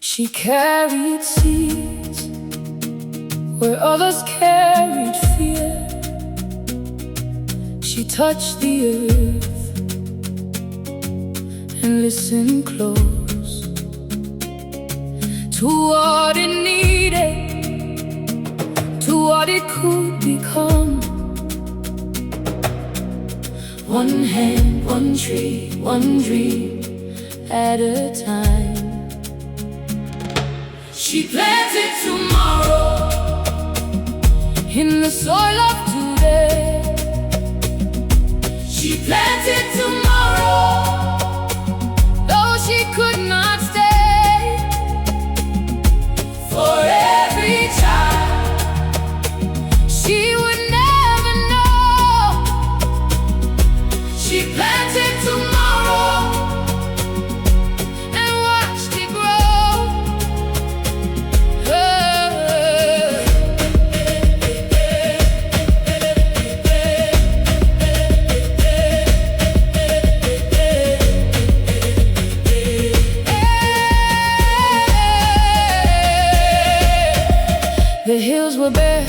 She carried seeds where others carried fear. She touched the earth and listened close to what it needed, to what it could become. One hand, one tree, one dream at a time. She planted tomorrow in the soil of today. She planted tomorrow, though she could not stay. For every child she would never know, she planted tomorrow and watched it grow. The hills were bare,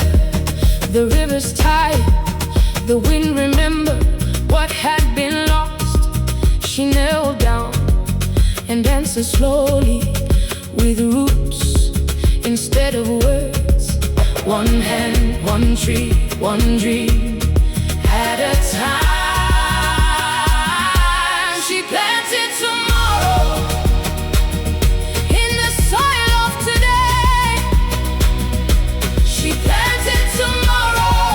the rivers tired, the wind remembered what had been lost. She knelt down and answered slowly with roots instead of words. One hand, one tree, one dream at a time. She planted tomorrow in the soil of today. She planted tomorrow,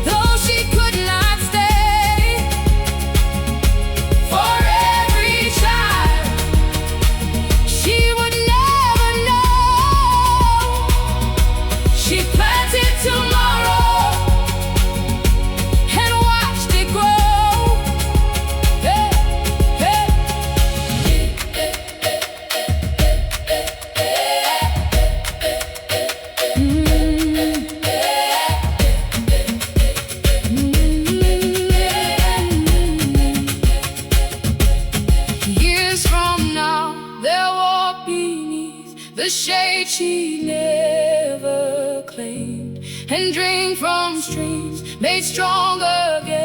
though she could not stay. For every child she would never know, she planted tomorrow and watched it grow. Hey, hey. Years from now, they'll walk beneath the shade she never claimed, and drink from streams made stronger again.